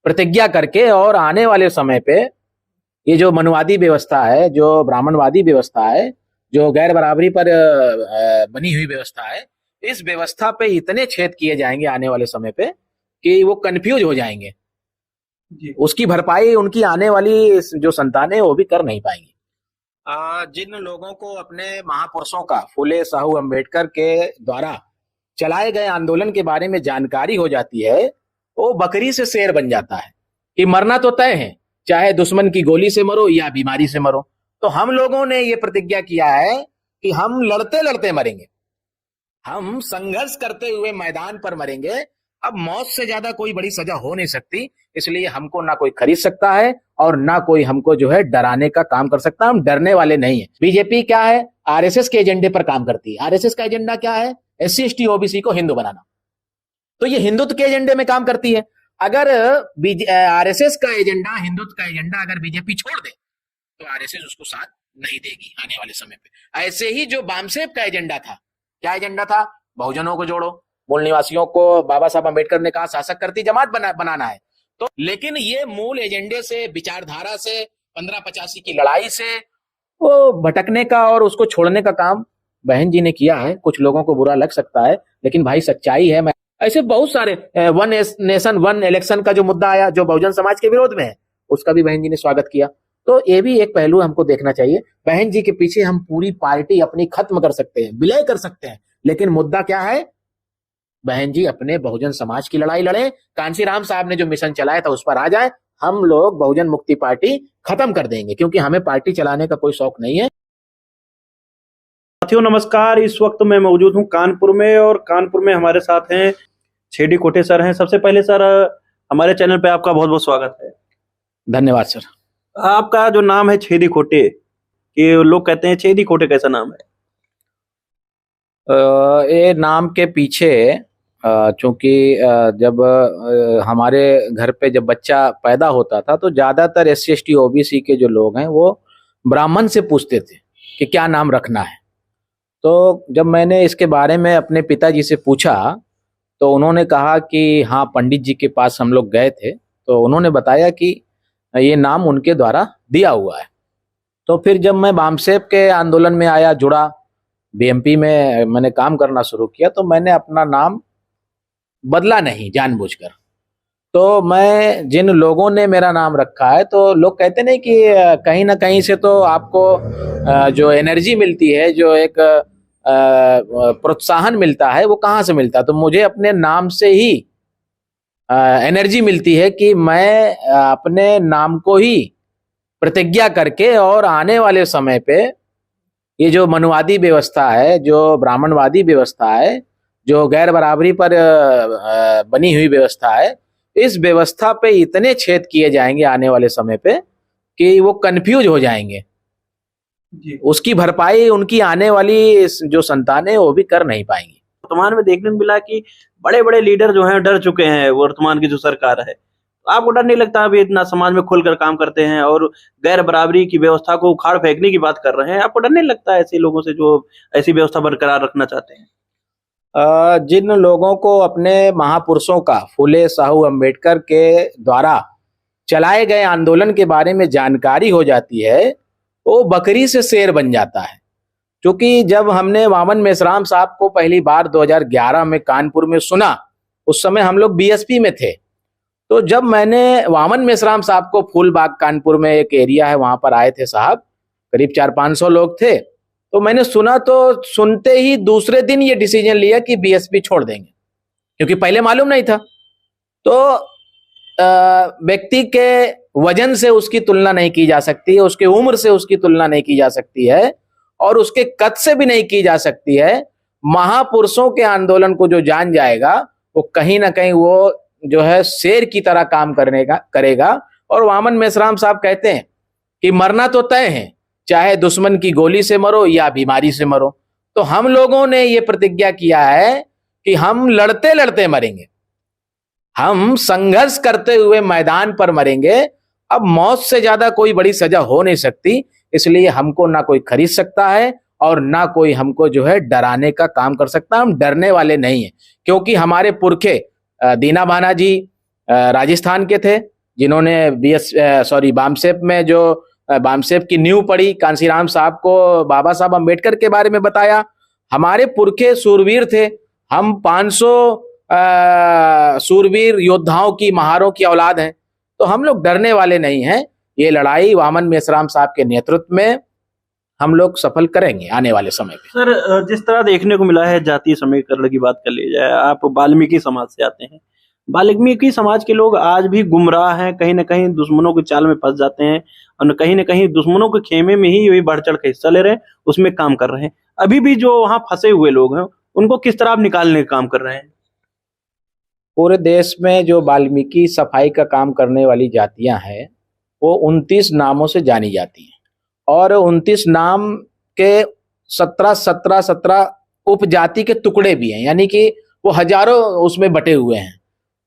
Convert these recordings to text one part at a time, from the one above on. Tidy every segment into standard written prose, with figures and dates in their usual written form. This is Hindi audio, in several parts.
प्रतिज्ञा करके और आने वाले समय पे ये जो मनुवादी व्यवस्था है, जो ब्राह्मणवादी व्यवस्था है, जो गैर बराबरी पर बनी हुई व्यवस्था है, इस व्यवस्था पे इतने छेद किए जाएंगे आने वाले समय पे कि वो कंफ्यूज हो जाएंगे जी। उसकी भरपाई उनकी आने वाली जो संतानें वो भी कर नहीं पाएंगी। जिन लोगों को अपने महापुरुषों का, फुले साहू अम्बेडकर के द्वारा चलाए गए आंदोलन के बारे में जानकारी हो जाती है, वो बकरी से शेर बन जाता है कि मरना तो तय है, चाहे दुश्मन की गोली से मरो या बीमारी से मरो। तो हम लोगों ने ये प्रतिज्ञा किया है कि हम लड़ते लड़ते मरेंगे, हम संघर्ष करते हुए मैदान पर मरेंगे। अब मौत से ज्यादा कोई बड़ी सजा हो नहीं सकती, इसलिए हमको ना कोई खरीद सकता है और ना कोई हमको जो है डराने का काम कर सकता है। हम डरने वाले नहीं है। बीजेपी क्या है, आरएसएस के एजेंडे पर काम करती है। आरएसएस का एजेंडा क्या है, एससी एसटी ओबीसी को हिंदू बनाना। तो ये हिंदुत्व के एजेंडे में काम करती है। अगर आरएसएस का एजेंडा, हिंदुत्व का एजेंडा अगर बीजेपी छोड़ दे तो आरएसएस उसको साथ नहीं देगी आने वाले समय पे। ऐसे ही जो बामसेब का एजेंडा था, क्या एजेंडा था, बहुजनों को जोड़ो, मूल निवासियों को बाबा साहब अम्बेडकर ने कहा शासक करती जमात बनाना है। तो लेकिन ये मूल एजेंडे से, विचारधारा से, 1585 की लड़ाई से वो भटकने का और उसको छोड़ने का काम बहन जी ने किया है। कुछ लोगों को बुरा लग सकता है, लेकिन भाई सच्चाई है। मैं ऐसे बहुत सारे वन नेशन वन इलेक्शन का जो मुद्दा आया, जो बहुजन समाज के विरोध में है, उसका भी बहन जी ने स्वागत किया। तो ये भी एक पहलू हमको देखना चाहिए। बहन जी के पीछे हम पूरी पार्टी अपनी खत्म कर सकते हैं, विलय कर सकते हैं, लेकिन मुद्दा क्या है, बहन जी अपने बहुजन समाज की लड़ाई लड़े। कांशीराम साहब ने जो मिशन चलाया था उस पर आ जाए। हम लोग बहुजन मुक्ति पार्टी खत्म कर देंगे, क्योंकि हमें पार्टी चलाने का कोई शौक नहीं है। साथियों नमस्कार, इस वक्त मैं मौजूद हूं कानपुर में, और कानपुर में हमारे साथ हैं छेदी कोटे सर हैं। सबसे पहले सर, हमारे चैनल पे आपका बहुत बहुत स्वागत है। धन्यवाद सर। आपका जो नाम है छेदी कोटे, कि लोग कहते हैं छेदी कोटे कैसा नाम है? ये नाम के पीछे चूंकि जब हमारे घर पे जब बच्चा पैदा होता था तो ज्यादातर एससी एसटी ओबीसी के जो लोग हैं वो ब्राह्मण से पूछते थे कि क्या नाम रखना है। तो जब मैंने इसके बारे में अपने पिताजी से पूछा तो उन्होंने कहा कि हाँ, पंडित जी के पास हम लोग गए थे तो उन्होंने बताया कि ये नाम उनके द्वारा दिया हुआ है। तो फिर जब मैं बामसेब के आंदोलन में आया, जुड़ा, बीएमपी में मैंने काम करना शुरू किया, तो मैंने अपना नाम बदला नहीं जानबूझकर। तो मैं, जिन लोगों ने मेरा नाम रखा है, तो लोग कहते नहीं कि कहीं ना कहीं से तो आपको जो एनर्जी मिलती है, जो एक प्रोत्साहन मिलता है, वो कहाँ से मिलता है? तो मुझे अपने नाम से ही एनर्जी मिलती है कि मैं अपने नाम को ही प्रतिज्ञा करके और आने वाले समय पे ये जो मनुवादी व्यवस्था है, जो ब्राह्मणवादी व्यवस्था है, जो गैर बराबरी पर बनी हुई व्यवस्था है, इस व्यवस्था पे इतने छेद किए जाएंगे आने वाले समय पे कि वो कंफ्यूज हो जाएंगे जी। उसकी भरपाई उनकी आने वाली जो संतानें वो भी कर नहीं पाएंगी। वर्तमान में देखने को मिला कि बड़े बड़े लीडर जो हैं डर चुके हैं वर्तमान की जो सरकार है। आपको डर नहीं लगता? अभी इतना समाज में खुलकर काम करते हैं और गैर बराबरी की व्यवस्था को उखाड़ फेंकने की बात कर रहे हैं। आपको डर नहीं लगता ऐसे लोगों से जो ऐसी व्यवस्था बरकरार रखना चाहते हैं? जिन लोगों को अपने महापुरुषों का, फुले साहू अम्बेडकर के द्वारा चलाए गए आंदोलन के बारे में जानकारी हो जाती है, वो बकरी से शेर बन जाता है। क्योंकि जब हमने वामन मेश्राम साहब को पहली बार 2011 में कानपुर में सुना, उस समय हम लोग बीएसपी में थे। तो जब मैंने वामन मेश्राम साहब को, फूलबाग कानपुर में एक एरिया है, वहां पर आए थे साहब, करीब 400-500 लोग थे। तो मैंने सुना, तो सुनते ही दूसरे दिन ये डिसीजन लिया कि बीएसपी छोड़ देंगे, क्योंकि पहले मालूम नहीं था। तो व्यक्ति के वजन से उसकी तुलना नहीं की जा सकती है, उसके उम्र से उसकी तुलना नहीं की जा सकती है, और उसके कद से भी नहीं की जा सकती है। महापुरुषों के आंदोलन को जो जान जाएगा, वो कहीं ना कहीं वो जो है शेर की तरह काम करेगा। और वामन मेश्राम साहब कहते हैं कि मरना तो तय है, चाहे दुश्मन की गोली से मरो या बीमारी से मरो। तो हम लोगों ने ये प्रतिज्ञा किया है कि हम लड़ते लड़ते मरेंगे, हम संघर्ष करते हुए मैदान पर मरेंगे। अब मौत से ज्यादा कोई बड़ी सजा हो नहीं सकती, इसलिए हमको ना कोई खरीद सकता है और ना कोई हमको जो है डराने का काम कर सकता है। हम डरने वाले नहीं है, क्योंकि हमारे पुरखे दीना भाना जी राजस्थान के थे, जिन्होंने बामसेप में जो बामसेप की नींव पड़ी, कांसीराम साहब को बाबा साहब अम्बेडकर के बारे में बताया। हमारे पुरखे सूरवीर थे, हम 500 सूरवीर योद्धाओं की, महारों की औलाद हैं, तो हम लोग डरने वाले नहीं हैं। ये लड़ाई वामन मेश्राम साहब के नेतृत्व में हम लोग सफल करेंगे आने वाले समय पे। सर, जिस तरह देखने को मिला है, जातीय समीकरण की बात कर ली जाए, आप वाल्मीकि समाज से आते हैं। वाल्मीकि समाज के लोग आज भी गुमराह हैं, कहीं ना कहीं दुश्मनों की चाल में फंस जाते हैं और कहीं ना कहीं दुश्मनों के खेमे में ही वही बढ़ चढ़ के हिस्सा ले रहे हैं, उसमें काम कर रहे हैं। अभी भी जो वहां फंसे हुए लोग हैं, उनको किस तरह आप निकालने का काम कर रहे हैं? पूरे देश में जो वाल्मीकि सफाई का काम करने वाली जातियां हैं, वो 29 नामों से जानी जाती हैं और 29 नाम के 17 उपजाति के टुकड़े भी हैं, यानी कि वो हजारों उसमें बटे हुए हैं।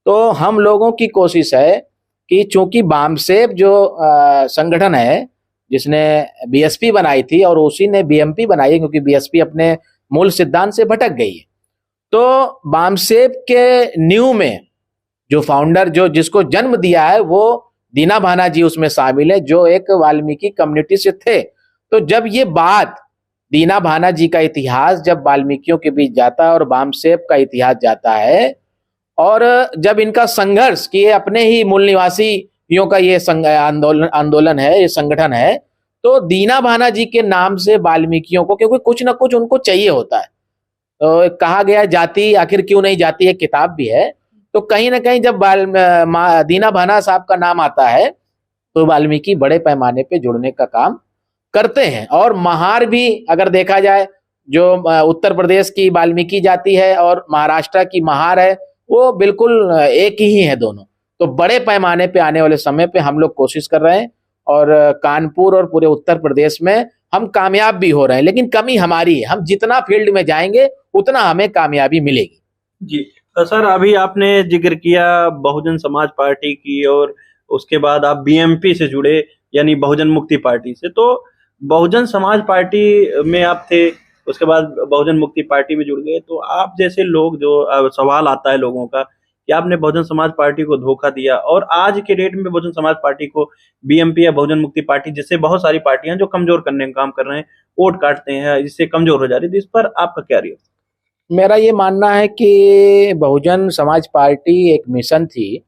तो हम लोगों की कोशिश है कि चूंकि बामसेप जो संगठन है, जिसने बीएसपी बनाई थी और उसी ने बीएमपी बनाई है, क्योंकि बीएसपी अपने मूल सिद्धांत से भटक गई है, तो बामसेप के नींव में जो फाउंडर, जो जिसको जन्म दिया है, वो दीना भाना जी उसमें शामिल है, जो एक वाल्मीकि कम्युनिटी से थे। तो जब ये बात, दीना भाना जी का इतिहास जब वाल्मीकियों के बीच जाता है और बामसेप का इतिहास जाता है, और जब इनका संघर्ष कि ये अपने ही मूल निवासियों का ये आंदोलन है, ये संगठन है, तो दीना भाना जी के नाम से वाल्मीकियों को, क्योंकि कुछ ना कुछ उनको चाहिए होता है, तो कहा गया जाति आखिर क्यों नहीं जाती है, किताब भी है। तो कहीं ना कहीं जब दीना भाना साहब का नाम आता है, तो वाल्मीकि बड़े पैमाने पे जुड़ने का काम करते हैं। और महार भी अगर देखा जाए, जो उत्तर प्रदेश की वाल्मीकि जाति है और महाराष्ट्र की महार है, वो बिल्कुल एक ही है दोनों। तो बड़े पैमाने पे आने वाले समय पे हम लोग कोशिश कर रहे हैं और कानपुर और पूरे उत्तर प्रदेश में हम कामयाब भी हो रहे हैं, लेकिन कमी हमारी है। हम जितना फील्ड में जाएंगे उतना हमें कामयाबी मिलेगी। जी सर, अभी आपने जिक्र किया बहुजन समाज पार्टी की और उसके बाद आप बीएमपी से जुड़े, यानी बहुजन मुक्ति पार्टी से। तो बहुजन समाज पार्टी में आप थे, उसके बाद बहुजन मुक्ति पार्टी में जुड़ गए। तो आप जैसे लोग, जो सवाल आता है लोगों का कि आपने बहुजन समाज पार्टी को धोखा दिया, और आज के डेट में बहुजन समाज पार्टी को बीएमपी या बहुजन मुक्ति पार्टी जैसे बहुत सारी पार्टियां जो कमजोर करने का काम कर रहे हैं, वोट काटते हैं, जिससे कमजोर हो जा रही है, तो इस पर आपका क्या रिएक्शन? मेरा ये मानना है कि बहुजन समाज पार्टी एक मिशन थी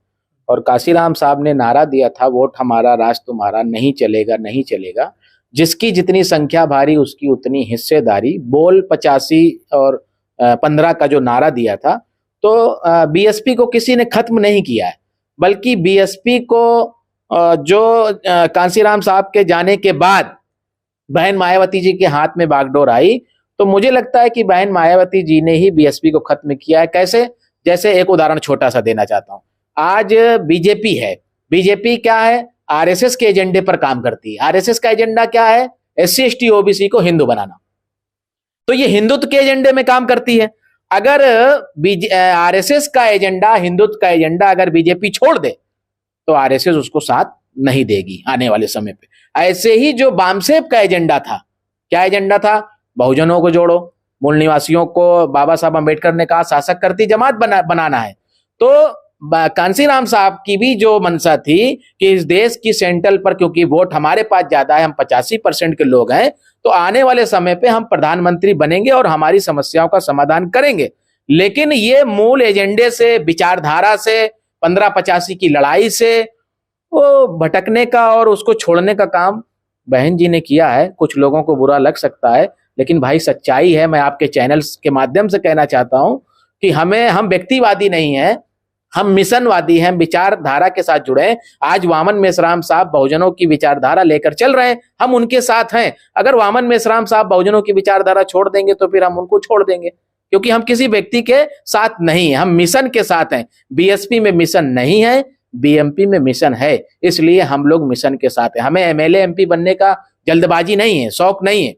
और काशीराम साहब ने नारा दिया था, वोट हमारा राज तुम्हारा, नहीं चलेगा नहीं चलेगा, जिसकी जितनी संख्या भारी उसकी उतनी हिस्सेदारी, बोल 85 और 15 का जो नारा दिया था। तो बीएसपी को किसी ने खत्म नहीं किया है, बल्कि बीएसपी को जो कांसीराम साहब के जाने के बाद बहन मायावती जी के हाथ में बागडोर आई, तो मुझे लगता है कि बहन मायावती जी ने ही बीएसपी को खत्म किया है। कैसे? जैसे एक उदाहरण छोटा सा देना चाहता हूं। आज बीजेपी है, बीजेपी क्या है? आरएसएस के एजेंडे पर काम करती है। आरएसएस का एजेंडा क्या है? एससी एसटी ओबीसी को हिंदू बनाना। तो ये हिंदुत्व के एजेंडे में काम करती है। अगर आरएसएस का एजेंडा, हिंदुत्व का एजेंडा अगर बीजेपी छोड़ दे, तो आरएसएस उसको साथ नहीं देगी आने वाले समय पे। ऐसे ही जो बामसेप का एजेंडा था, क्या एजेंडा था? बहुजनों को जोड़ो, मूल निवासियों को बाबा साहब अम्बेडकर ने कहा शासक करती जमात बनाना है। तो कांसीराम साहब की भी जो मंशा थी कि इस देश की सेंट्रल पर, क्योंकि वोट हमारे पास ज्यादा है, हम 85% के लोग हैं, तो आने वाले समय पे हम प्रधानमंत्री बनेंगे और हमारी समस्याओं का समाधान करेंगे। लेकिन ये मूल एजेंडे से, विचारधारा से, 1585 की लड़ाई से वो भटकने का और उसको छोड़ने का काम बहन जी ने किया है। कुछ लोगों को बुरा लग सकता है, लेकिन भाई सच्चाई है। मैं आपके चैनल्स के माध्यम से कहना चाहता हूं कि हम व्यक्तिवादी नहीं हैं, हम मिशनवादी हैं, विचारधारा के साथ जुड़े हैं। आज वामन मेश्राम साहब बहुजनों की विचारधारा लेकर चल रहे हैं, हम उनके साथ हैं। अगर वामन मेश्राम साहब बहुजनों की विचारधारा छोड़ देंगे तो फिर हम उनको छोड़ देंगे, क्योंकि हम किसी व्यक्ति के साथ नहीं है, हम मिशन के साथ हैं। बीएसपी में मिशन नहीं है, बीएमपी में मिशन है, इसलिए हम लोग मिशन के साथ हैं। हमें एमएलए एमपी बनने का जल्दबाजी नहीं है, शौक नहीं है,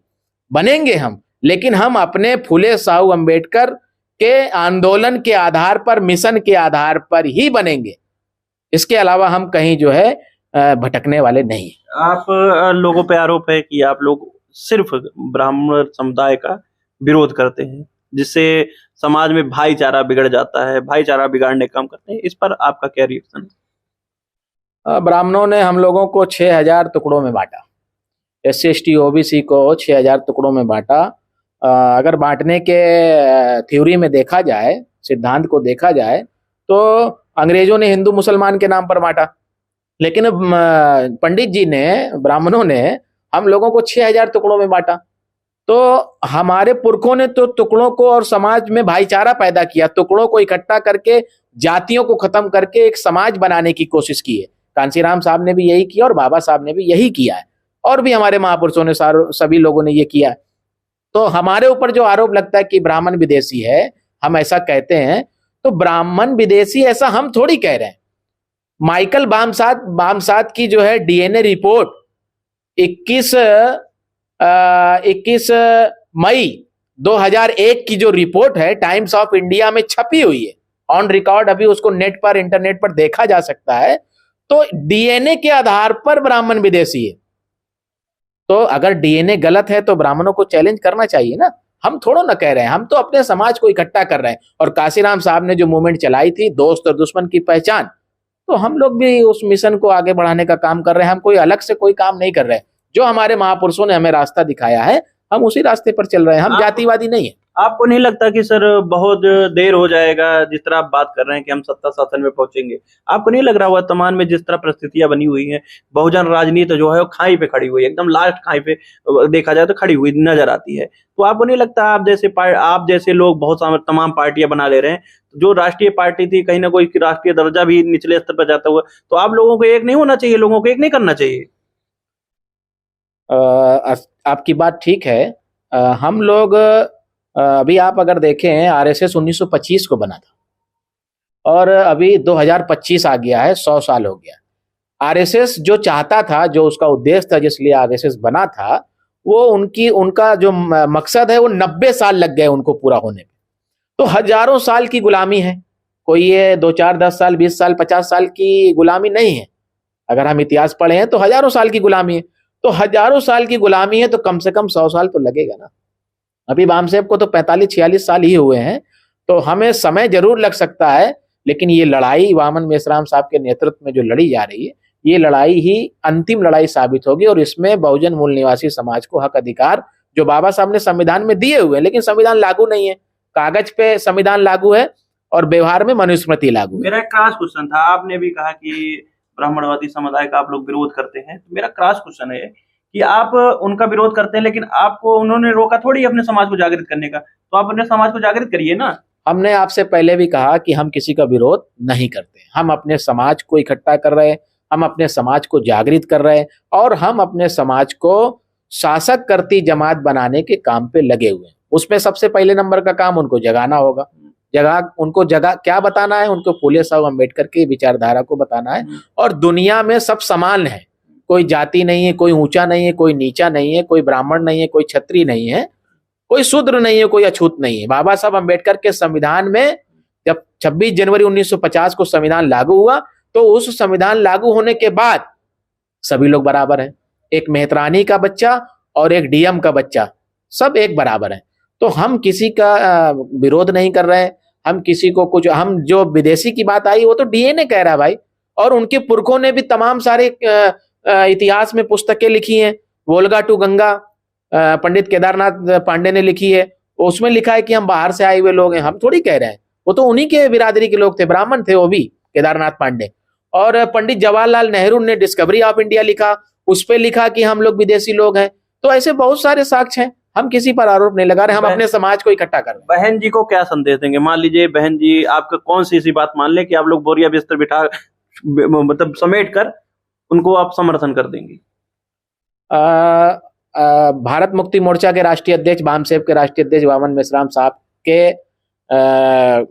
बनेंगे हम, लेकिन हम अपने फुले साहू अम्बेडकर के आंदोलन के आधार पर, मिशन के आधार पर ही बनेंगे। इसके अलावा हम कहीं जो है भटकने वाले नहीं। आप लोगों पे आरोप है कि आप लोग सिर्फ ब्राह्मण समुदाय का विरोध करते हैं, जिससे समाज में भाईचारा बिगड़ जाता है, भाईचारा बिगाड़ने का काम करते हैं। इस पर आपका क्या रिएक्शन है? ब्राह्मणों ने हम लोगों को 6,000 टुकड़ों में बांटा। SC ST OBC को 6,000 टुकड़ों में बांटा। अगर बांटने के थ्योरी में देखा जाए, सिद्धांत को देखा जाए, तो अंग्रेजों ने हिंदू मुसलमान के नाम पर बांटा, लेकिन पंडित जी ने, ब्राह्मणों ने हम लोगों को 6,000 टुकड़ों में बांटा। तो हमारे पुरखों ने तो टुकड़ों को और समाज में भाईचारा पैदा किया, टुकड़ों को इकट्ठा करके जातियों को खत्म करके एक समाज बनाने की कोशिश की है। कांसीराम साहब ने भी यही किया और बाबा साहब ने भी यही किया है, और भी हमारे महापुरुषों ने, सभी लोगों ने ये किया है। तो हमारे ऊपर जो आरोप लगता है कि ब्राह्मण विदेशी है, हम ऐसा कहते हैं, तो ब्राह्मण विदेशी ऐसा हम थोड़ी कह रहे हैं। माइकल बामसाद की जो है DNA रिपोर्ट 21 मई 2001 की जो रिपोर्ट है, टाइम्स ऑफ इंडिया में छपी हुई है, ऑन रिकॉर्ड, अभी उसको नेट पर, इंटरनेट पर देखा जा सकता है। तो DNA के आधार पर ब्राह्मण विदेशी है। तो अगर DNA गलत है तो ब्राह्मणों को चैलेंज करना चाहिए ना। हम थोड़ा ना कह रहे हैं, हम तो अपने समाज को इकट्ठा कर रहे हैं। और काशीराम साहब ने जो मूवमेंट चलाई थी, दोस्त और दुश्मन की पहचान, तो हम लोग भी उस मिशन को आगे बढ़ाने का काम कर रहे हैं। हम कोई अलग से कोई काम नहीं कर रहे हैं। जो हमारे महापुरुषों ने हमें रास्ता दिखाया है, हम उसी रास्ते पर चल रहे हैं। हम जातिवादी नहीं है। आपको नहीं लगता कि सर बहुत देर हो जाएगा, जिस तरह आप बात कर रहे हैं कि हम सत्ता शासन में पहुंचेंगे, आपको नहीं लग रहा वर्तमान में जिस तरह परिस्थितियां बनी हुई हैं, बहुजन राजनीति जो है वो खाई पे खड़ी हुई है, एकदम लास्ट खाई पे देखा जाए तो खड़ी हुई नजर आती है। तो आपको नहीं लगता आप जैसे लोग बहुत सारे तमाम पार्टियां बना ले रहे हैं, जो राष्ट्रीय पार्टी थी कहीं ना कोई राष्ट्रीय दर्जा भी निचले स्तर पर जाता हुआ, तो आप लोगों को एक नहीं होना चाहिए, लोगों को एक नहीं करना चाहिए? आपकी बात ठीक है। हम लोग अभी आप अगर देखें, RSS 1925 को बना था और अभी 2025 आ गया है, 100 साल हो गया। RSS जो चाहता था, जो उसका उद्देश्य था, जिसलिए RSS बना था, वो उनका जो मकसद है, वो 90 साल लग गए उनको पूरा होने में। तो हजारों साल की गुलामी है, कोई ये 2, 4, 10 साल, 20 साल, 50 साल की गुलामी नहीं है। अगर हम इतिहास पढ़े हैं तो हजारों साल की गुलामी है। तो हजारों साल की गुलामी है तो कम से कम 100 साल तो लगेगा ना। अभी बामसेब को तो 45-46 साल ही हुए हैं, तो हमें समय जरूर लग सकता है, लेकिन ये लड़ाई वामन मेश्राम साहब के नेतृत्व में जो लड़ी जा रही है, ये लड़ाई ही अंतिम लड़ाई साबित होगी। और इसमें बहुजन मूल निवासी समाज को हक अधिकार जो बाबा साहब ने संविधान में दिए हुए हैं, लेकिन संविधान लागू नहीं है। कागज पे संविधान लागू है और व्यवहार में मनुस्मृति लागू है। मेरा एक क्रॉस क्वेश्चन था, आपने भी कहा कि ब्राह्मणवादी समुदाय का आप लोग विरोध करते हैं, तो मेरा क्रॉस क्वेश्चन है कि आप उनका विरोध करते हैं, लेकिन आपको उन्होंने रोका थोड़ी अपने समाज को जागृत करने का, तो आप अपने समाज को जागृत करिए ना। हमने आपसे पहले भी कहा कि हम किसी का विरोध नहीं करते, हम अपने समाज को इकट्ठा कर रहे हैं, हम अपने समाज को जागृत कर रहे हैं, और हम अपने समाज को शासक करती जमात बनाने के काम पे लगे हुए हैं। उसमें सबसे पहले नंबर का काम उनको जगाना होगा। उनको क्या बताना है? उनको फूले साहब अम्बेडकर की विचारधारा को बताना है, और दुनिया में सब समान है, कोई जाति नहीं है, कोई ऊंचा नहीं है, कोई नीचा नहीं है, कोई ब्राह्मण नहीं है, कोई क्षत्रिय नहीं है, कोई शूद्र नहीं है, कोई अछूत नहीं है। बाबा साहब अम्बेडकर के संविधान में जब 26 जनवरी 1950 को संविधान लागू हुआ, तो उस संविधान लागू होने के बाद सभी लोग बराबर हैं। एक मेहतरानी का बच्चा और एक DM का बच्चा, सब एक बराबर है। तो हम किसी का विरोध नहीं कर रहे हैं, हम किसी को कुछ, हम जो विदेशी की बात आई वो तो DNA कह रहा है भाई, और उनके पुरखों ने भी तमाम सारे इतिहास में पुस्तकें लिखी हैं। वोल्गा टू गंगा पंडित केदारनाथ पांडे ने लिखी है, उसमें लिखा है कि हम बाहर से आए हुए लोग हैं। हम थोड़ी कह रहे हैं, वो तो उन्हीं के बिरादरी के लोग थे, ब्राह्मण थे वो भी, केदारनाथ पांडे। और पंडित जवाहरलाल नेहरू ने डिस्कवरी ऑफ इंडिया लिखा, उस पर लिखा कि हम लोग विदेशी लोग हैं। तो ऐसे बहुत सारे साक्ष्य हैं, हम किसी पर आरोप नहीं लगा रहे, हम अपने समाज को इकट्ठा कर रहे हैं। बहन जी को क्या संदेश देंगे? मान लीजिए बहन जी आपका कौन सी ऐसी बात मान ले कि आप लोग बोरिया बिस्तर बिठा, मतलब समेट कर उनको आप समर्थन कर देंगे? भारत मुक्ति मोर्चा के राष्ट्रीय अध्यक्ष, बामसेब के राष्ट्रीय अध्यक्ष वामन मेश्राम साहब के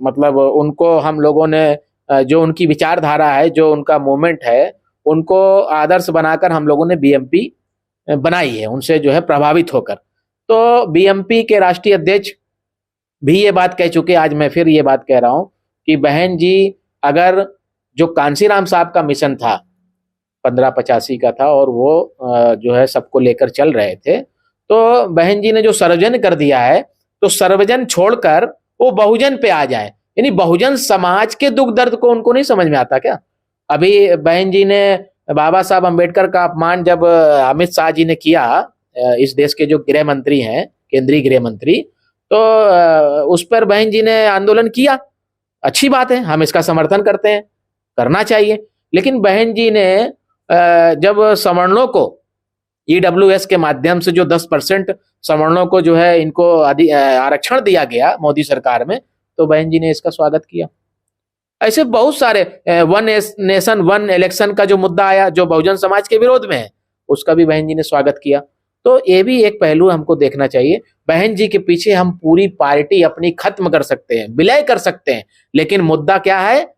मतलब उनको हम लोगों ने जो उनकी विचारधारा है, जो उनका मूवमेंट है, उनको आदर्श बनाकर हम लोगों ने BMP बनाई है, उनसे जो है प्रभावित होकर। तो BMP के राष्ट्रीय अध्यक्ष भी ये बात कह चुके, आज मैं फिर ये बात कह रहा हूं कि बहन जी अगर जो कांसीराम साहब का मिशन था 1585 का था, और वो जो है सबको लेकर चल रहे थे, तो बहन जी ने जो सर्वजन कर दिया है, तो सर्वजन छोड़कर वो बहुजन पे आ जाए। यानी बहुजन समाज के दुख दर्द को उनको नहीं समझ में आता क्या? अभी बहन जी ने बाबा साहब अम्बेडकर का अपमान जब अमित शाह जी ने किया, इस देश के जो गृह मंत्री हैं, केंद्रीय गृह मंत्री, तो उस पर बहन जी ने आंदोलन किया। अच्छी बात है, हम इसका समर्थन करते हैं, करना चाहिए। लेकिन बहन जी ने जब सवर्णों को ईडब्ल्यूएस के माध्यम से जो 10% सवर्णों को जो है इनको आरक्षण दिया गया मोदी सरकार में, तो बहन जी ने इसका स्वागत किया। ऐसे बहुत सारे वन नेशन वन इलेक्शन का जो मुद्दा आया, जो बहुजन समाज के विरोध में है, उसका भी बहन जी ने स्वागत किया। तो ये भी एक पहलू हमको देखना चाहिए। बहन जी के पीछे हम पूरी पार्टी अपनी खत्म कर सकते हैं, विलय कर सकते हैं, लेकिन मुद्दा क्या है?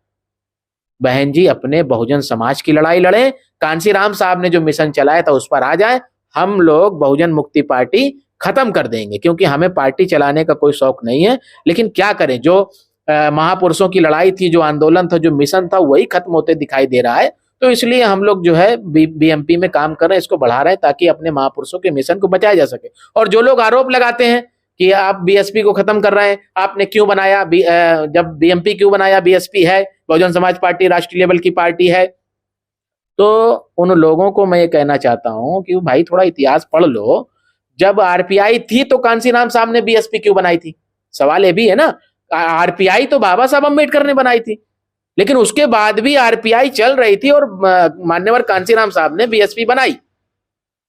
बहन जी अपने बहुजन समाज की लड़ाई लड़े। कांशीराम साहब ने जो मिशन चलाया था उस पर आ जाए। हम लोग बहुजन मुक्ति पार्टी खत्म कर देंगे, क्योंकि हमें पार्टी चलाने का कोई शौक नहीं है। लेकिन क्या करें, जो महापुरुषों की लड़ाई थी, जो आंदोलन था, जो मिशन था, वही खत्म होते दिखाई दे रहा है। तो इसलिए हम लोग जो है बीएमपी में काम कर रहे हैं, इसको बढ़ा रहे हैं, ताकि अपने महापुरुषों के मिशन को बचाया जा सके। और जो लोग आरोप लगाते हैं कि आप बीएसपी को खत्म कर रहे हैं, आपने क्यों बनाया, जब बीएमपी क्यों बनाया, बीएसपी है, बहुजन समाज पार्टी राष्ट्रीय लेवल की पार्टी है। तो उन लोगों को मैं ये कहना चाहता हूं कि भाई थोड़ा इतिहास पढ़ लो। जब आरपीआई थी तो कांशीराम साहब ने बीएसपी क्यों बनाई थी? सवाल ये भी है ना। आरपीआई तो बाबा साहब अम्बेडकर ने बनाई थी, लेकिन उसके बाद भी आरपीआई चल रही थी और मान्यवर कांशीराम साहब ने बीएसपी बनाई।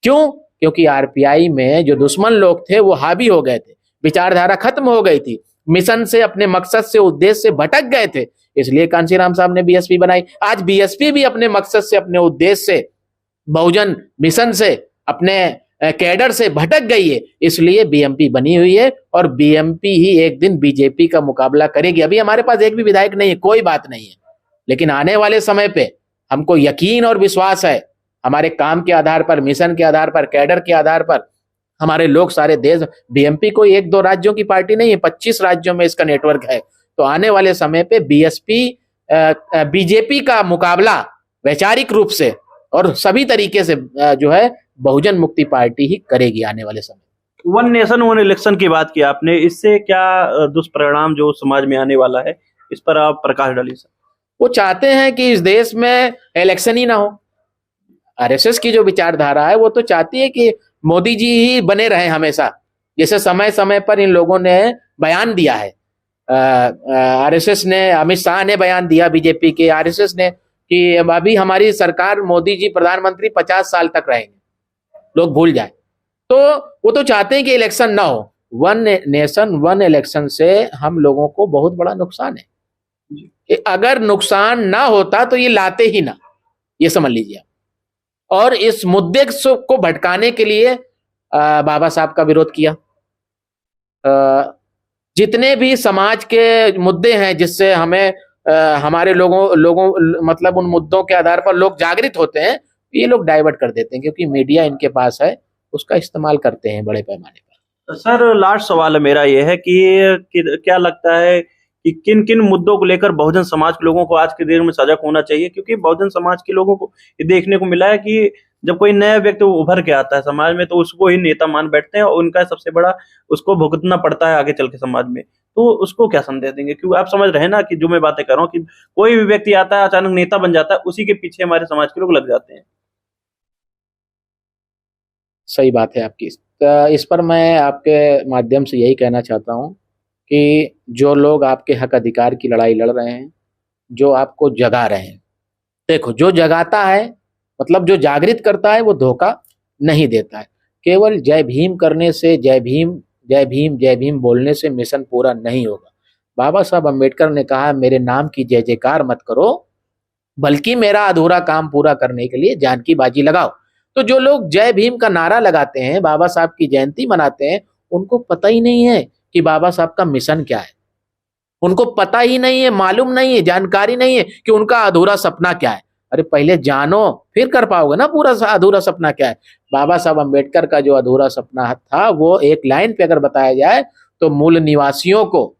क्यों? क्योंकि आरपीआई में जो दुश्मन लोग थे वो हावी हो गए थे, विचारधारा खत्म हो गई थी, मिशन से, अपने मकसद से, उद्देश्य से भटक गए थे, इसलिए कांशीराम साहब ने बीएसपी बनाई। आज बीएसपी भी अपने मकसद से, अपने उद्देश्य से, बहुजन मिशन से, अपने कैडर से भटक गई है, इसलिए बीएमपी बनी हुई है। और बीएमपी ही एक दिन बीजेपी का मुकाबला करेगी। अभी हमारे पास एक भी विधायक नहीं है, कोई बात नहीं है, लेकिन आने वाले समय पे हमको यकीन और विश्वास है, हमारे काम के आधार पर, मिशन के आधार पर, कैडर के आधार पर, हमारे लोग सारे देश, बीएमपी कोई 1-2 राज्यों की पार्टी नहीं है, 25 राज्यों में इसका नेटवर्क है। तो आने वाले समय पे बीएसपी बीजेपी का मुकाबला वैचारिक रूप से और सभी तरीके से जो है बहुजन मुक्ति पार्टी ही करेगी आने वाले समय। वन नेशन वन इलेक्शन की बात की आपने, इससे क्या दुष्परिणाम जो समाज में आने वाला है, इस पर आप प्रकाश डालिए सर। वो चाहते हैं कि इस देश में इलेक्शन ही ना हो। आरएसएस की जो विचारधारा है वो तो चाहती है कि मोदी जी ही बने रहे हमेशा। जैसे समय समय पर इन लोगों ने बयान दिया है, आरएसएस ने, अमित शाह ने बयान दिया, बीजेपी के, आरएसएस ने, कि अभी हमारी सरकार, मोदी जी प्रधानमंत्री 50 साल तक रहेंगे, लोग भूल जाए। तो वो तो चाहते हैं कि इलेक्शन ना हो। वन नेशन वन इलेक्शन से हम लोगों को बहुत बड़ा नुकसान है। अगर नुकसान ना होता तो ये लाते ही ना, ये समझ लीजिए। और इस मुद्दे को भटकाने के लिए बाबा साहब का विरोध किया। जितने भी समाज के मुद्दे हैं जिससे हमें हमारे लोगों मतलब उन मुद्दों के आधार पर लोग जागृत होते हैं, ये लोग डाइवर्ट कर देते हैं, क्योंकि मीडिया इनके पास है, उसका इस्तेमाल करते हैं बड़े पैमाने पर। सर लास्ट सवाल मेरा ये है कि क्या लगता है कि किन किन मुद्दों को लेकर बहुजन समाज के लोगों को आज के दिन में सजग होना चाहिए? क्योंकि बहुजन समाज के लोगों को ये देखने को मिला है कि जब कोई नया व्यक्ति उभर के आता है समाज में, तो उसको ही नेता मान बैठते हैं और उनका सबसे बड़ा उसको भुगतना पड़ता है आगे चल के समाज में। तो उसको क्या संदेश देंगे? क्योंकि आप समझ रहे हैं ना कि जो मैं बातें कर रहा हूँ, कि कोई भी व्यक्ति आता है, अचानक नेता बन जाता है, उसी के पीछे हमारे समाज के लोग लग जाते हैं। सही बात है आपकी। इस पर मैं आपके माध्यम से यही कहना चाहता हूँ कि जो लोग आपके हक अधिकार की लड़ाई लड़ रहे हैं, जो आपको जगा रहे हैं, देखो, जो जगाता है, मतलब जो जागृत करता है, वो धोखा नहीं देता है। केवल जय भीम करने से, जय भीम जय भीम जय भीम बोलने से मिशन पूरा नहीं होगा। बाबा साहब अम्बेडकर ने कहा, मेरे नाम की जय जयकार मत करो, बल्कि मेरा अधूरा काम पूरा करने के लिए जान की बाजी लगाओ। तो जो लोग जय भीम का नारा लगाते हैं, बाबा साहब की जयंती मनाते हैं, उनको पता ही नहीं है कि बाबा साहब का मिशन क्या है। उनको पता ही नहीं है, मालूम नहीं है, जानकारी नहीं है कि उनका अधूरा सपना क्या है। अरे पहले जानो, फिर कर पाओगे ना पूरा अधूरा सपना क्या है। बाबा साहब अम्बेडकर का जो अधूरा सपना था, वो एक लाइन पे अगर बताया जाए तो मूल निवासियों को,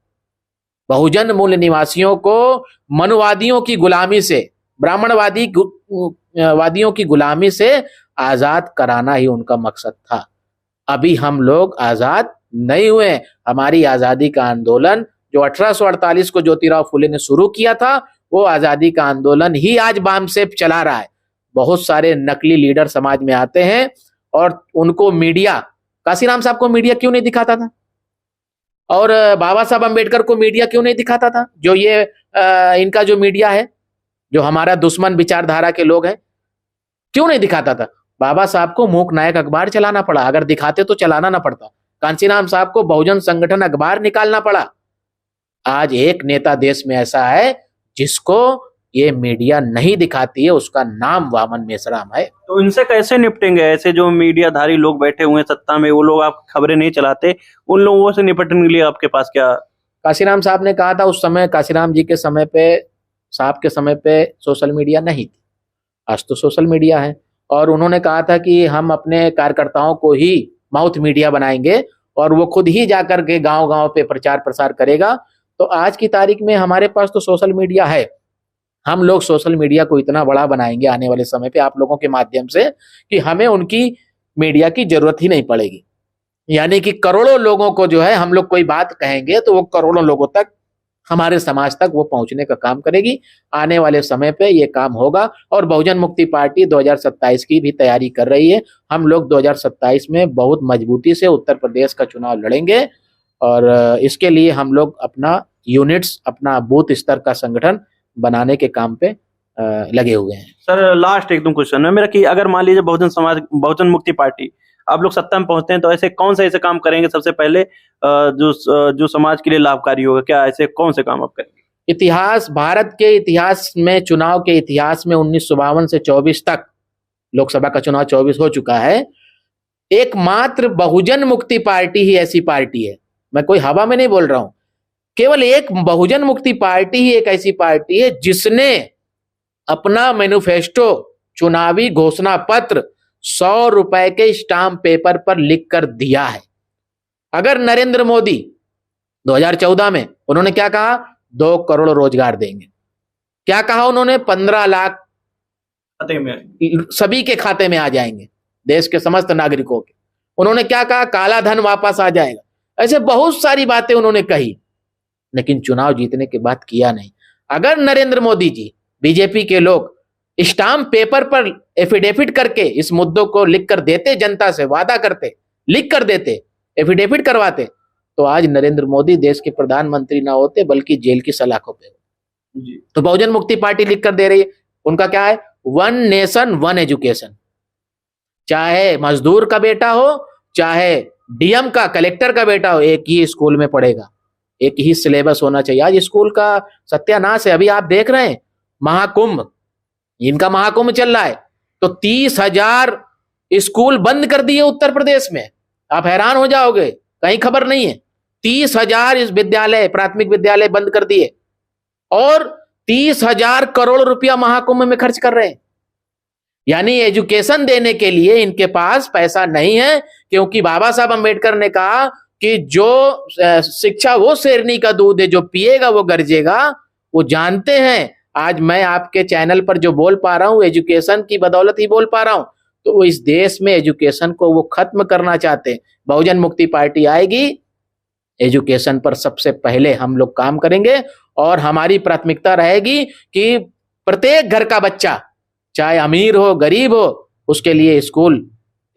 बहुजन मूल निवासियों को मनुवादियों की गुलामी से, वादियों की गुलामी से आजाद कराना ही उनका मकसद था। अभी हम लोग आजाद नहीं हुए। हमारी आजादी का आंदोलन जो 1848 को ज्योतिराव फुले ने शुरू किया था, वो आजादी का आंदोलन ही आज बामसेफ चला रहा है। बहुत सारे नकली लीडर समाज में आते हैं और उनको मीडिया, काशीराम साहब को मीडिया क्यों नहीं दिखाता था, और बाबा साहब अम्बेडकर को मीडिया क्यों नहीं दिखाता था, जो ये इनका जो मीडिया है, जो हमारा दुश्मन विचारधारा के लोग हैं, क्यों नहीं दिखाता था। बाबा साहब को मूक नायक अखबार चलाना पड़ा, अगर दिखाते तो चलाना ना पड़ता। कांशीराम साहब को बहुजन संगठन अखबार निकालना पड़ा। आज एक नेता देश में ऐसा है जिसको ये मीडिया नहीं दिखाती है, उसका नाम वामन मेश्राम है। तो इनसे कैसे निपटेंगे? ऐसे जो मीडियाधारी लोग बैठे हुए हैं सत्ता में, वो लोग आप खबरें नहीं चलाते, उन लोगों से निपटने के लिए आपके पास क्या? काशीराम साहब ने कहा था उस समय, काशीराम जी के समय पे, साहब के समय पे सोशल मीडिया नहीं थी, आज तो सोशल मीडिया है। और उन्होंने कहा था कि हम अपने कार्यकर्ताओं को ही माउथ मीडिया बनाएंगे और वो खुद ही जाकर के गांव-गांव पे प्रचार प्रसार करेगा। तो आज की तारीख में हमारे पास तो सोशल मीडिया है, हम लोग सोशल मीडिया को इतना बड़ा बनाएंगे आने वाले समय पे आप लोगों के माध्यम से कि हमें उनकी मीडिया की जरूरत ही नहीं पड़ेगी। यानी कि करोड़ों लोगों को जो है, हम लोग कोई बात कहेंगे तो वो करोड़ों लोगों तक, हमारे समाज तक वो पहुंचने का काम करेगी। आने वाले समय पे ये काम होगा और बहुजन मुक्ति पार्टी 2027 की भी तैयारी कर रही है। हम लोग 2027 में बहुत मजबूती से उत्तर प्रदेश का चुनाव लड़ेंगे और इसके लिए हम लोग अपना यूनिट्स, अपना बूथ स्तर का संगठन बनाने के काम पे लगे हुए हैं। सर लास्ट एकदम क्वेश्चन है मेरा कि अगर मान लीजिए बहुजन मुक्ति पार्टी आप लोग सत्ता में पहुंचते हैं तो ऐसे कौन से ऐसे काम करेंगे सबसे पहले जो समाज के लिए लाभकारी होगा? क्या ऐसे कौन से काम आप करेंगे? इतिहास, भारत के इतिहास में, चुनाव के इतिहास में 1952 से 24 तक, लोकसभा का चुनाव 24 हो चुका है, एकमात्र बहुजन मुक्ति पार्टी ही ऐसी पार्टी है, मैं कोई हवा में नहीं बोल रहा हूं, केवल एक बहुजन मुक्ति पार्टी ही एक ऐसी पार्टी है जिसने अपना मैनिफेस्टो, चुनावी घोषणा पत्र 100 रुपए के स्टाम्प पेपर पर लिख कर दिया है। अगर नरेंद्र मोदी 2014 में उन्होंने क्या कहा, 2 करोड़ रोजगार देंगे, क्या कहा उन्होंने, 15 लाख खाते में, सभी के खाते में आ जाएंगे, देश के समस्त नागरिकों के। उन्होंने क्या कहा, काला धन वापस आ जाएगा। ऐसे बहुत सारी बातें उन्होंने कही, लेकिन चुनाव जीतने के बाद किया नहीं। अगर नरेंद्र मोदी जी, बीजेपी के लोग स्टाम्प पेपर पर एफिडेविट करके इस मुद्दों को लिख कर देते, जनता से वादा करते, लिख कर देते, एफिडेविट करवाते, तो आज नरेंद्र मोदी देश के प्रधानमंत्री ना होते बल्कि जेल की सलाखों पे होते। तो बहुजन मुक्ति पार्टी लिख कर दे रही है, उनका क्या है, 1 नेशन 1 एजुकेशन। चाहे मजदूर का बेटा हो, चाहे डीएम का, कलेक्टर का बेटा हो, एक ही स्कूल में पढ़ेगा, एक ही सिलेबस होना चाहिए। आज स्कूल का सत्यानाश है। अभी आप देख रहे हैं महाकुंभ, इनका महाकुंभ चल रहा है, तो 30,000 स्कूल बंद कर दिए उत्तर प्रदेश में। आप हैरान हो जाओगे, कहीं खबर नहीं है। 30,000 इस विद्यालय, प्राथमिक विद्यालय बंद कर दिए और 30,000 करोड़ रुपया महाकुंभ में खर्च कर रहे हैं। यानी एजुकेशन देने के लिए इनके पास पैसा नहीं है, क्योंकि बाबा साहब अम्बेडकर ने कहा कि जो शिक्षा वो शेरनी का दूध है, जो पिएगा वो गरजेगा। वो जानते हैं, आज मैं आपके चैनल पर जो बोल पा रहा हूं, एजुकेशन की बदौलत ही बोल पा रहा हूं। तो वो इस देश में एजुकेशन को वो खत्म करना चाहते हैं। बहुजन मुक्ति पार्टी आएगी, एजुकेशन पर सबसे पहले हम लोग काम करेंगे और हमारी प्राथमिकता रहेगी कि प्रत्येक घर का बच्चा, चाहे अमीर हो गरीब हो, उसके लिए स्कूल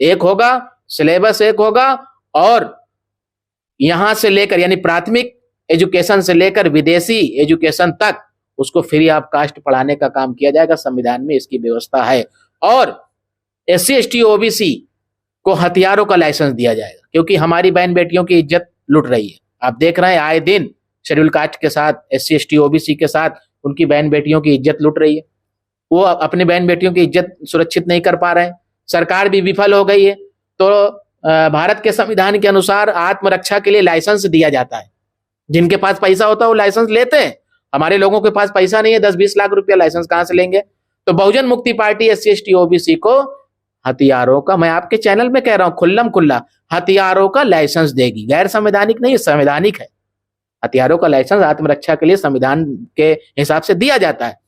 एक होगा, सिलेबस एक होगा और यहां से लेकर, यानी प्राथमिक एजुकेशन से लेकर विदेशी एजुकेशन तक उसको फ्री ऑफ कास्ट पढ़ाने का काम किया जाएगा। संविधान में इसकी व्यवस्था है। और SC ST OBC को हथियारों का लाइसेंस दिया जाएगा, क्योंकि हमारी बहन बेटियों की इज्जत लुट रही है। आप देख रहे हैं आए दिन शेड्यूल कास्ट के साथ, SC ST OBC के साथ उनकी बहन बेटियों की इज्जत लुट रही है। वो अपनी बहन बेटियों की इज्जत सुरक्षित नहीं कर पा रहे हैं, सरकार भी विफल हो गई है। तो भारत के संविधान के अनुसार आत्मरक्षा के लिए लाइसेंस दिया जाता है। जिनके पास पैसा होता है वो लाइसेंस लेते हैं, हमारे लोगों के पास पैसा नहीं है, 10-20 लाख रुपया लाइसेंस कहां से लेंगे। तो बहुजन मुक्ति पार्टी SC ST OBC को हथियारों का, मैं आपके चैनल में कह रहा हूं खुल्लम खुल्ला, हथियारों का लाइसेंस देगी। गैर संवैधानिक नहीं, संवैधानिक है। हथियारों का लाइसेंस आत्मरक्षा के लिए संविधान के हिसाब से दिया जाता है।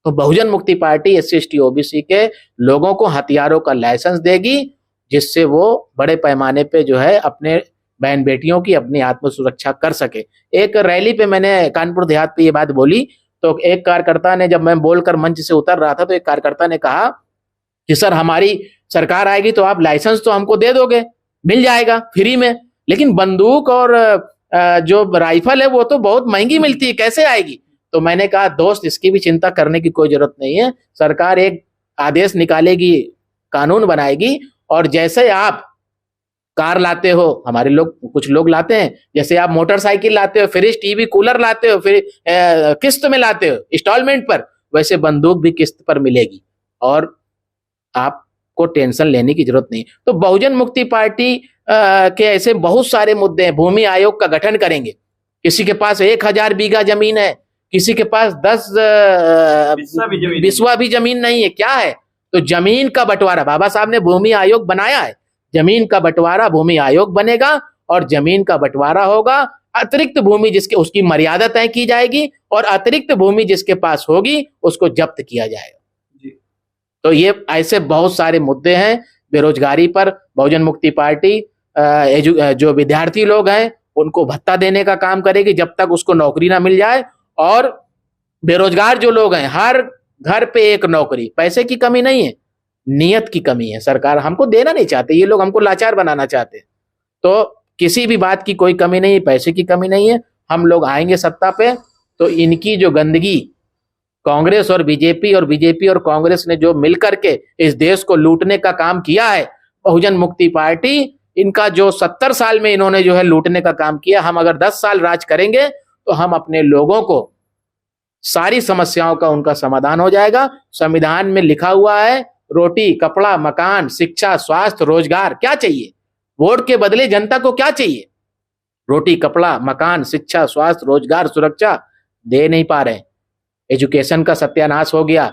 तो बहुजन मुक्ति पार्टी SC ST OBC के लोगों को हथियारों का लाइसेंस देगी, जिससे वो बड़े पैमाने पे जो है अपने बहन बेटियों की अपनी आत्म सुरक्षा कर सके। एक रैली पे मैंने कानपुर देहात पे ये बात बोली, तो एक कार्यकर्ता ने, जब मैं बोलकर मंच से उतर रहा था, तो एक कार्यकर्ता ने कहा कि सर हमारी सरकार आएगी तो आप लाइसेंस तो हमको दे दोगे, मिल जाएगा फ्री में, लेकिन बंदूक और जो राइफल है वो तो बहुत महंगी मिलती है, कैसे आएगी? तो मैंने कहा दोस्त, इसकी भी चिंता करने की कोई जरूरत नहीं है, सरकार एक आदेश निकालेगी, कानून बनाएगी, और जैसे आप कार लाते हो, हमारे लोग, कुछ लोग लाते हैं, जैसे आप मोटरसाइकिल लाते हो, फ्रिज, टीवी, कूलर लाते हो, फिर किस्त में लाते हो, इंस्टॉलमेंट पर, वैसे बंदूक भी किस्त पर मिलेगी और आपको टेंशन लेने की जरूरत नहीं। तो बहुजन मुक्ति पार्टी के ऐसे बहुत सारे मुद्दे हैं। भूमि आयोग का गठन करेंगे, किसी के पास 1000 बीघा जमीन है, किसी के पास 10 बिस्वा भी जमीन नहीं है, क्या है? तो जमीन का बंटवारा, बाबा साहब ने भूमि आयोग बनाया है, जमीन का बंटवारा भूमि आयोग बनेगा, और जमीन का बंटवारा होगा, अतिरिक्त भूमि जिसके, उसकी मर्यादा तय की जाएगी, और अतिरिक्त भूमि जिसके पास होगी उसको जब्त किया जाएगा। तो ये ऐसे बहुत सारे मुद्दे हैं। बेरोजगारी पर बहुजन मुक्ति पार्टी जो विद्यार्थी लोग हैं उनको भत्ता देने का काम करेगी जब तक उसको नौकरी ना मिल जाए, और बेरोजगार जो लोग हैं, हर घर पे एक नौकरी। पैसे की कमी नहीं है, नियत की कमी है, सरकार हमको देना नहीं चाहते, ये लोग हमको लाचार बनाना चाहते। तो किसी भी बात की कोई कमी नहीं, पैसे की कमी नहीं है। हम लोग आएंगे सत्ता पे तो इनकी जो गंदगी, कांग्रेस और बीजेपी और कांग्रेस ने जो मिलकर के इस देश को लूटने का काम किया है, बहुजन मुक्ति पार्टी, इनका जो 70 साल में इन्होंने जो है लूटने का काम किया, हम अगर 10 साल राज करेंगे तो हम अपने लोगों को सारी समस्याओं का उनका समाधान हो जाएगा। संविधान में लिखा हुआ है, रोटी, कपड़ा, मकान, शिक्षा, स्वास्थ्य, रोजगार, क्या चाहिए? वोट के बदले जनता को क्या चाहिए? रोटी, कपड़ा, मकान, शिक्षा, स्वास्थ्य, रोजगार, सुरक्षा दे नहीं पा रहे। एजुकेशन का सत्यानाश हो गया,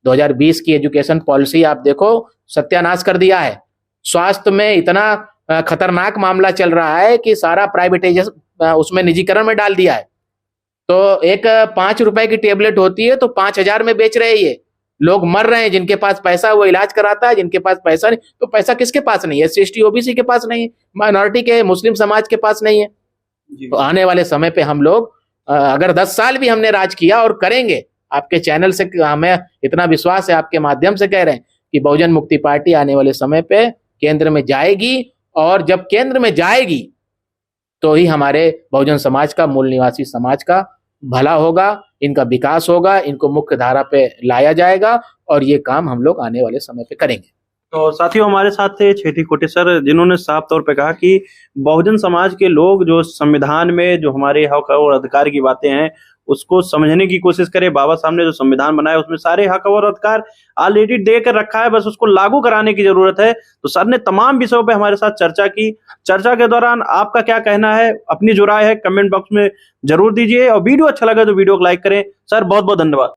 2020 की एजुकेशन पॉलिसी आप देखो, सत्यानाश कर दिया है। स्वास्थ्य में इतना खतरनाक मामला चल रहा है कि सारा प्राइवेटाइजेशन, उसमें निजीकरण में डाल दिया है। तो एक 5 रुपए की टेबलेट होती है तो 5000 में बेच रहे हैं, ये लोग मर रहे हैं। जिनके पास पैसा वो इलाज कराता है, जिनके पास पैसा नहीं, तो पैसा किसके पास नहीं है? SC ST OBC के पास नहीं है, माइनॉरिटी के, मुस्लिम समाज के पास नहीं है। तो आने वाले समय पे हम लोग, अगर 10 साल भी हमने राज किया और करेंगे, आपके चैनल से हमें इतना विश्वास है, आपके माध्यम से कह रहे हैं कि बहुजन मुक्ति पार्टी आने वाले समय पे केंद्र में जाएगी, और जब केंद्र में जाएगी तो ही हमारे बहुजन समाज का, मूल निवासी समाज का भला होगा, इनका विकास होगा, इनको मुख्य धारा पे लाया जाएगा, और ये काम हम लोग आने वाले समय पे करेंगे। तो साथियों, हमारे साथ थे छेदी कोटे सर, जिन्होंने साफ तौर पे कहा कि बहुजन समाज के लोग जो संविधान में जो हमारे हक और अधिकार की बातें हैं उसको समझने की कोशिश करें। बाबा साहब ने जो संविधान बनाया उसमें सारे हक और अधिकार ऑलरेडी देकर रखा है, बस उसको लागू कराने की जरूरत है। तो सर ने तमाम विषयों पे हमारे साथ चर्चा की। चर्चा के दौरान आपका क्या कहना है, अपनी जो राय है कमेंट बॉक्स में जरूर दीजिए, और वीडियो अच्छा लगा तो वीडियो को लाइक करें। सर बहुत बहुत धन्यवाद।